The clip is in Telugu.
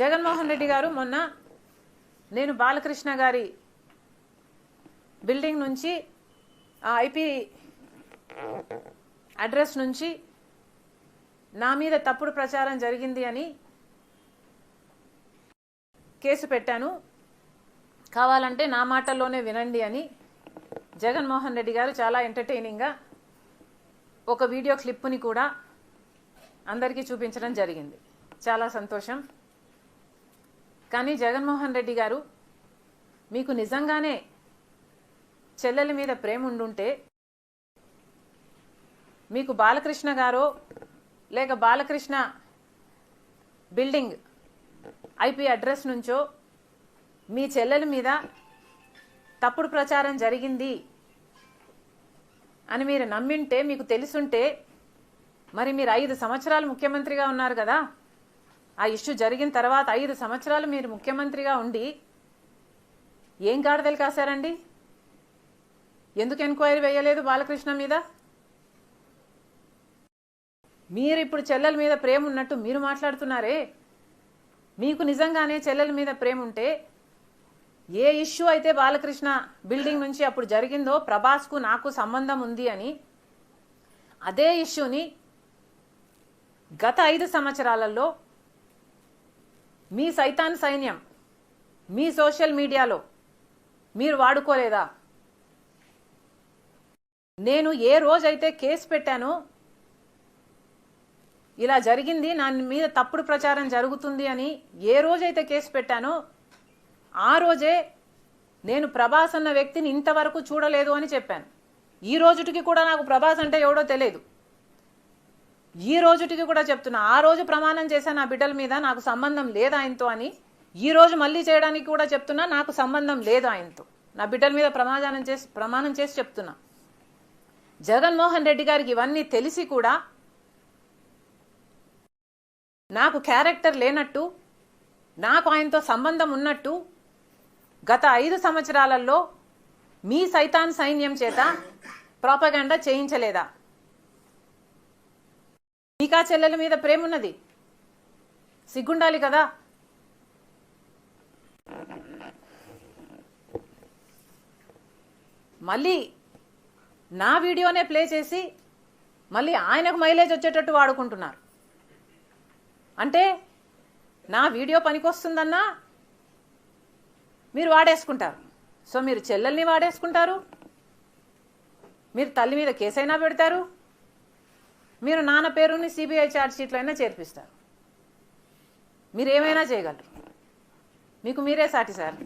జగన్మోహన్ రెడ్డి గారు మొన్న నేను బాలకృష్ణ గారి బిల్డింగ్ నుంచి ఆ ఐపీ అడ్రస్ నుంచి నా మీద తప్పుడు ప్రచారం జరిగింది అని కేసు పెట్టాను, కావాలంటే నా మాటల్లోనే వినండి అని జగన్మోహన్ రెడ్డి గారు చాలా ఎంటర్టైనింగ్గా ఒక వీడియో క్లిప్పుని కూడా అందరికీ చూపించడం జరిగింది. చాలా సంతోషం. కానీ జగన్మోహన్ రెడ్డి గారు, మీకు నిజంగానే చెల్లెల మీద ప్రేమ ఉండుంటే మీకు బాలకృష్ణ గారో లేక బాలకృష్ణ బిల్డింగ్ ఐపీ అడ్రస్ నుంచో మీ చెల్లెల మీద తప్పుడు ప్రచారం జరిగింది అని మీరు నమ్మింటే, మీకు తెలుసుంటే, మరి మీరు 5 సంవత్సరాలు ముఖ్యమంత్రిగా ఉన్నారు కదా. ఆ ఇష్యూ జరిగిన తర్వాత 5 సంవత్సరాలు మీరు ముఖ్యమంత్రిగా ఉండి ఏం గాడిదలు కాశారండి? ఎందుకు ఎంక్వైరీ వేయలేదు బాలకృష్ణ మీద? మీరు ఇప్పుడు చెల్లెల మీద ప్రేమ ఉన్నట్టు మీరు మాట్లాడుతున్నారే. మీకు నిజంగానే చెల్లెల మీద ప్రేమ ఉంటే ఏ ఇష్యూ అయితే బాలకృష్ణ బిల్డింగ్ నుంచి అప్పుడు జరిగిందో ప్రభాస్కు నాకు సంబంధం ఉంది అని, అదే ఇష్యూని గత 5 సంవత్సరాలలో మీ సైతాన్ సైన్యం మీ సోషల్ మీడియాలో మీరు వాడుకోలేదా? నేను ఏ రోజైతే కేసు పెట్టానో, ఇలా జరిగింది, నా మీద తప్పుడు ప్రచారం జరుగుతుంది అని ఏ రోజైతే కేసు పెట్టానో ఆ రోజే నేను ప్రభాస్ అన్న వ్యక్తిని ఇంతవరకు చూడలేదు అని చెప్పాను. ఈ రోజుటికి కూడా నాకు ప్రభాస్ అంటే ఎవడో తెలియదు. ఈ రోజుటికి కూడా చెప్తున్నా, ఆ రోజు ప్రమాణం చేశా నా బిడ్డల మీద నాకు సంబంధం లేదు ఆయనతో అని. ఈ రోజు మళ్ళీ చేయడానికి కూడా చెప్తున్నా, నాకు సంబంధం లేదు ఆయనతో. నా బిడ్డల మీద ప్రమాణం చేసి చెప్తున్నా. జగన్మోహన్ రెడ్డి గారికి ఇవన్నీ తెలిసి కూడా నాకు క్యారెక్టర్ లేనట్టు, నాకు ఆయనతో సంబంధం ఉన్నట్టు గత 5 సంవత్సరాలలో మీ సైతాన్ సైన్యం చేత ప్రాపగాండా చేయించలేదా? మీకా చెల్లెల మీద ప్రేమ ఉన్నది, సిగ్గుండాలి కదా. మళ్ళీ నా వీడియోనే ప్లే చేసి మళ్ళీ ఆయనకు మైలేజ్ వచ్చేటట్టు వాడుకుంటున్నారు. అంటే నా వీడియో పనికొస్తుందన్నా మీరు వాడేసుకుంటారు. సో మీరు చెల్లెల్ని వాడేసుకుంటారు, మీరు తల్లి మీద కేసైనా పెడతారు, మీరు నాన్న పేరుని సిబిఐ ఛార్జ్ షీట్లో అయినా చేర్పిస్తారు. మీరు ఏమైనా చేయగలరు, మీకు మీరే సాటి సార్.